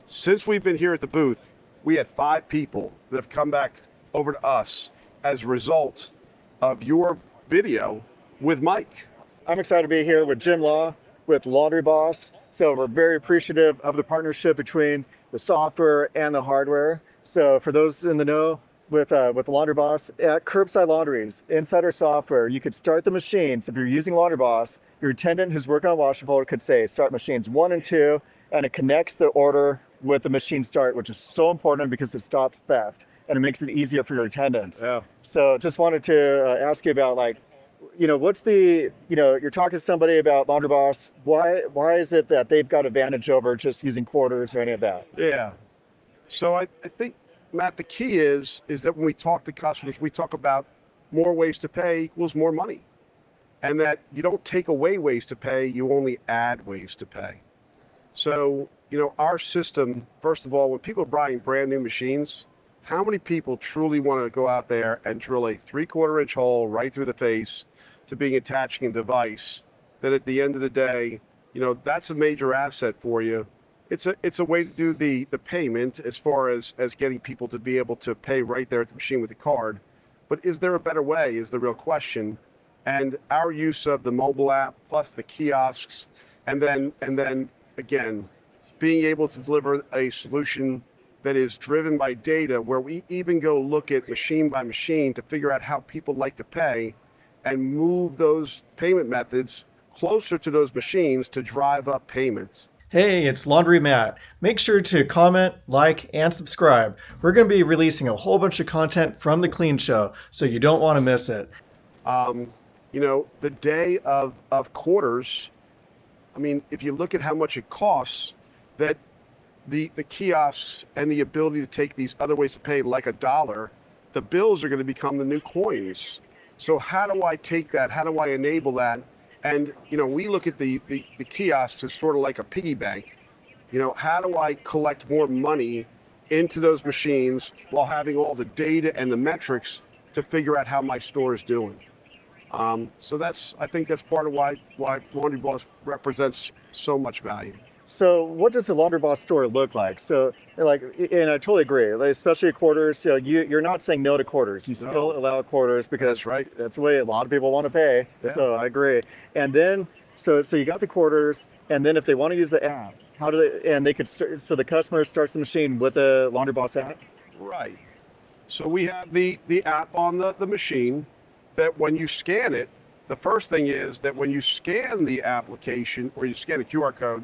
Since we've been here at the booth, we had 5 people that have come back over to us as a result of your video with Mike. I'm excited to be here with Jim Law with Laundry Boss. So we're very appreciative of the partnership between the software and the hardware. So for those in the know, with the Laundry Boss at Curbside Laundries, inside our software, you could start the machines. If you're using Laundry Boss, your attendant who's working on wash and fold could say start machines 1 and 2, and it connects the order with the machine start, which is so important because it stops theft and it makes it easier for your attendants. Yeah. So just wanted to ask you about what's the, you're talking to somebody about Laundry Boss. Why is it that they've got advantage over just using quarters or any of that? Yeah. So I think, Matt, the key is that when we talk to customers, we talk about more ways to pay equals more money. And that you don't take away ways to pay, you only add ways to pay. So, our system, first of all, when people are buying brand new machines, how many people truly want to go out there and drill a 3/4 inch hole right through the face to being attaching a device that at the end of the day, that's a major asset for you. It's a way to do the payment as far as getting people to be able to pay right there at the machine with a card. But is there a better way is the real question. And our use of the mobile app plus the kiosks, and then again, being able to deliver a solution that is driven by data where we even go look at machine by machine to figure out how people like to pay and move those payment methods closer to those machines to drive up payments. Hey, it's Laundromat. Make sure to comment, like, and subscribe. We're going to be releasing a whole bunch of content from the Clean Show, so you don't want to miss it. The day of quarters, if you look at how much it costs, that the kiosks and the ability to take these other ways to pay like $1, the bills are going to become the new coins. So how do I take that? How do I enable that? And, we look at the kiosks as sort of like a piggy bank. How do I collect more money into those machines while having all the data and the metrics to figure out how my store is doing? So I think that's part of why Laundry Boss represents so much value. So what does the Laundry Boss store look like? So and I totally agree, especially quarters. You're not saying no to quarters. You still allow quarters because That's right. That's the way a lot of people want to pay. Yeah. So I agree. And then, so you got the quarters, and then if they want to use the app, how do they, and they could start, so the customer starts the machine with the Laundry Boss app? Right. So we have the app on the machine that when you scan it, the first thing is that when you scan the application or you scan a QR code,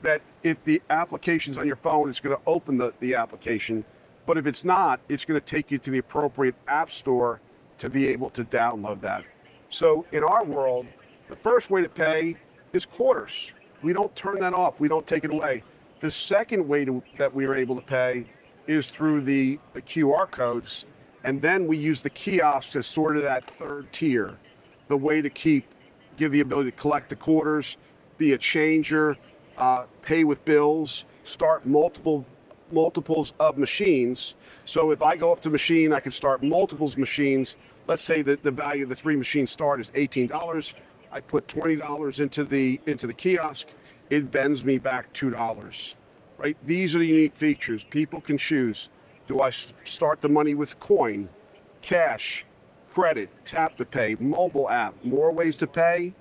that if the application's on your phone, it's going to open the application. But if it's not, it's going to take you to the appropriate app store to be able to download that. So in our world, the first way to pay is quarters. We don't turn that off. We don't take it away. The second way that we are able to pay is through the QR codes. And then we use the kiosk as sort of that third tier, the way to give the ability to collect the quarters, be a changer, pay with bills, start multiples of machines. So if I go up to machine, I can start multiples machines. Let's say that the value of the 3 machines start is $18. I put $20 into the kiosk. It bends me back $2. Right? These are the unique features. People can choose. Do I start the money with coin, cash, credit, tap to pay, mobile app, more ways to pay,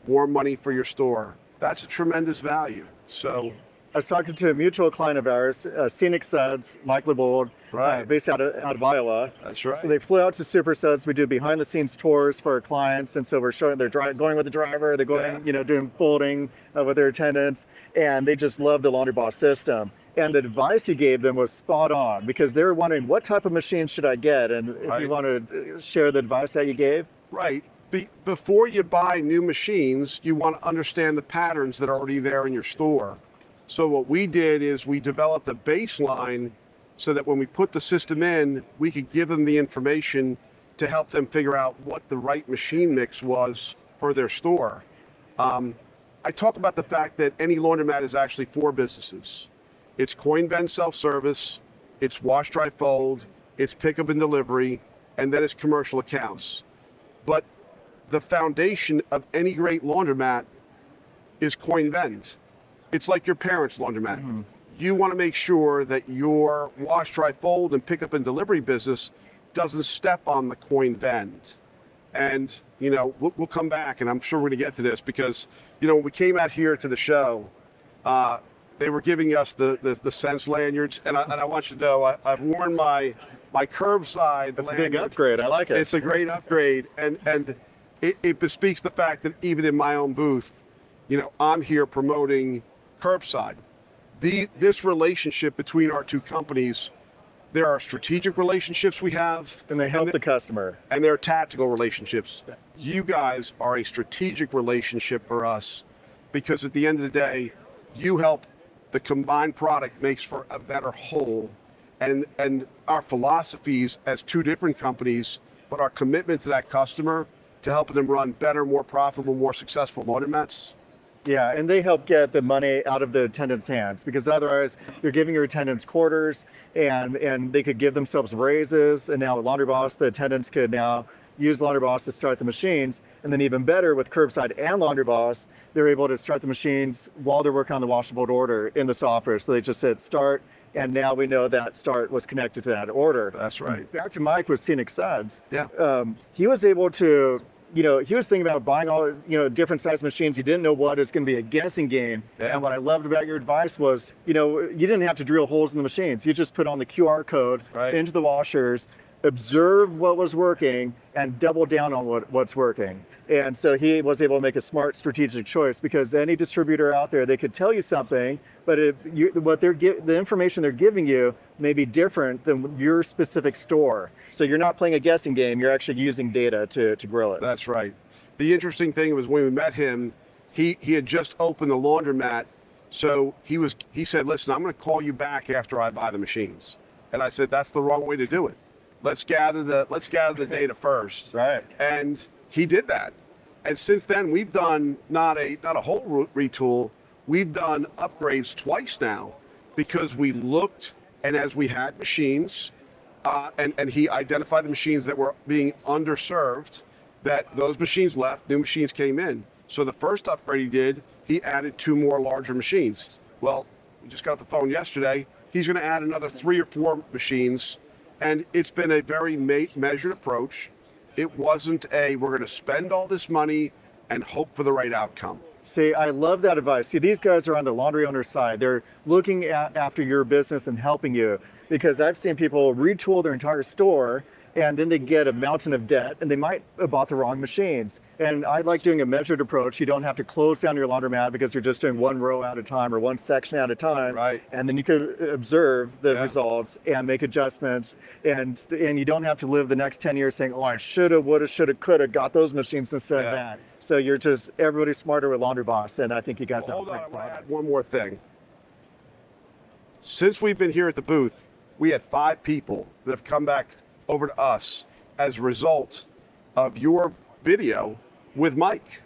more money for your store? That's a tremendous value. So I was talking to a mutual client of ours, Scenic Suds, Mike LeBold, Right. based out of Iowa. That's right. So they flew out to Super Suds. We do behind the scenes tours for our clients. And so we're showing they're going with the driver, they're going, doing folding with their attendants. And they just love the Laundry Boss system. And the advice you gave them was spot on because they were wondering what type of machine should I get? And if you want to share the advice that you gave. Right. Before you buy new machines, you want to understand the patterns that are already there in your store. So what we did is we developed a baseline so that when we put the system in, we could give them the information to help them figure out what the right machine mix was for their store. I talk about the fact that any laundromat is actually 4 businesses. It's coin vend self-service, it's wash, dry, fold, it's pickup and delivery, and then it's commercial accounts. But the foundation of any great laundromat is coin vend. It's like your parents' laundromat. Mm-hmm. you want to make sure that your wash, dry, fold, and pickup and delivery business doesn't step on the coin bend. And, we'll come back, and I'm sure we're going to get to this because, when we came out here to the show, they were giving us the Sense lanyards, and I want you to know I've worn my curbside. That's lanyard. a big upgrade. I like it. It's a great upgrade, and it bespeaks the fact that even in my own booth, I'm here promoting curbside. This relationship between our two companies, there are strategic relationships we have, And they help the customer. and there are tactical relationships. You guys are a strategic relationship for us because at the end of the day, you help the combined product makes for a better whole. And our philosophies as two different companies, but our commitment to that customer to helping them run better, more profitable, more successful laundromats. Yeah, and they help get the money out of the attendants' hands because otherwise you're giving your attendants quarters and they could give themselves raises. And now with Laundry Boss, the attendants could now use Laundry Boss to start the machines. And then even better with Curbside and Laundry Boss, they're able to start the machines while they're working on the washable order in the software. So they just hit start, and now we know that start was connected to that order. That's right. Back to Mike with Scenic Suds. Yeah. He was able to, he was thinking about buying all, different size machines. He didn't know what it was going to be a guessing game. Yeah. And what I loved about your advice was, you didn't have to drill holes in the machines. You just put on the QR code Right. into the washers, observe what was working, and double down on what's working. And so he was able to make a smart strategic choice because any distributor out there, they could tell you something, but the information they're giving you may be different than your specific store. So you're not playing a guessing game, you're actually using data to grow it. That's right. The interesting thing was when we met him, he had just opened the laundromat. So he said, listen, I'm going to call you back after I buy the machines. And I said, that's the wrong way to do it. Let's gather the data first. Right. And he did that. And since then, we've done not a whole retool. We've done upgrades twice now because we looked, and as we had machines, and he identified the machines that were being underserved, that those machines left, new machines came in. So the first upgrade he did, he added 2 more larger machines. Well, we just got off the phone yesterday. He's going to add another 3 or 4 machines. And it's been a very measured approach. It wasn't we're going to spend all this money and hope for the right outcome. See, I love that advice. See, these guys are on the laundry owner's side. They're looking after your business and helping you because I've seen people retool their entire store and then they get a mountain of debt and they might have bought the wrong machines. And I like doing a measured approach. You don't have to close down your laundromat because you're just doing one row at a time or one section at a time. Right. And then you can observe the results and make adjustments. And you don't have to live the next 10 years saying, oh, I shoulda, woulda, shoulda, coulda got those machines instead of that. So you're just, everybody's smarter with Laundry Boss. And I think you guys have Hold a on, great I want to product. add one more thing. Since we've been here at the booth, we had 5 people that have come back over to us as a result of your video with Mike.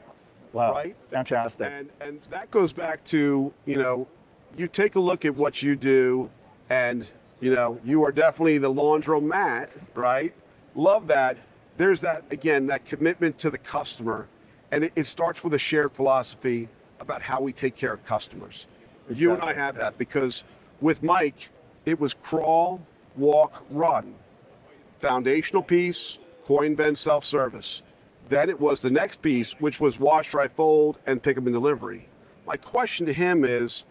Wow, right? fantastic. And that goes back to, you take a look at what you do and, you are definitely the laundromat, right? Love that. There's that, again, that commitment to the customer. And it starts with a shared philosophy about how we take care of customers. Exactly. You and I have that because with Mike, it was crawl, walk, run. Foundational piece, coin bend self-service. Then it was the next piece, which was wash, dry, fold, and pick up and delivery. My question to him is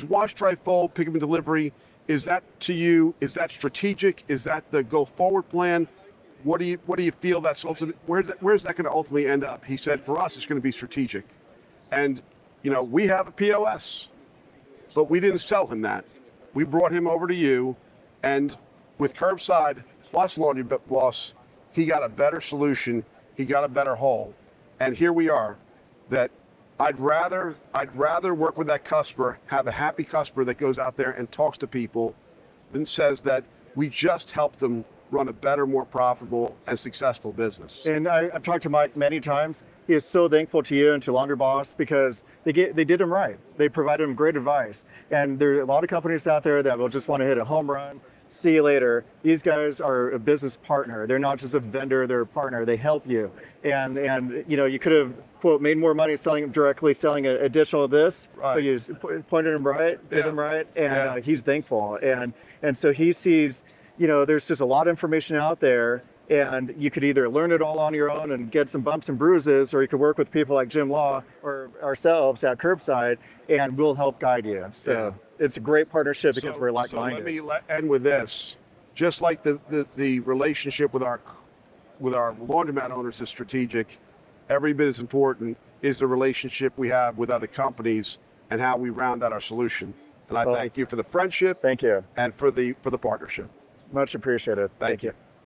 wash, dry, fold, pick up and delivery, is that to you, is that strategic? Is that the go forward plan? What do you feel that's ultimate? Where's that going to ultimately end up? He said, for us, it's going to be strategic. And, we have a POS, but we didn't sell him that. We brought him over to you, and with Curbside plus Laundry Boss, he got a better solution. He got a better haul. And here we are, that I'd rather work with that customer, have a happy customer that goes out there and talks to people than says that we just helped them run a better, more profitable and successful business. And I've talked to Mike many times. He is so thankful to you and to Laundry Boss because they did him right. They provided him great advice. And there are a lot of companies out there that will just want to hit a home run, see you later. These guys are a business partner. They're not just a vendor, they're a partner. They help you. And you know, you could have, quote, made more money selling additional of this, Right. but you just pointed him right, did Yeah. him right, and Yeah. he's thankful. And so he sees, you know, there's just a lot of information out there, and you could either learn it all on your own and get some bumps and bruises, or you could work with people like Jim Law or ourselves at Curbside, and we'll help guide you. So it's a great partnership because we're like-minded. So let me end with this. Just like the relationship with our laundromat owners is strategic, every bit as important is the relationship we have with other companies and how we round out our solution. And I thank you for the friendship Thank you. and for the partnership. Much appreciated. Thank you.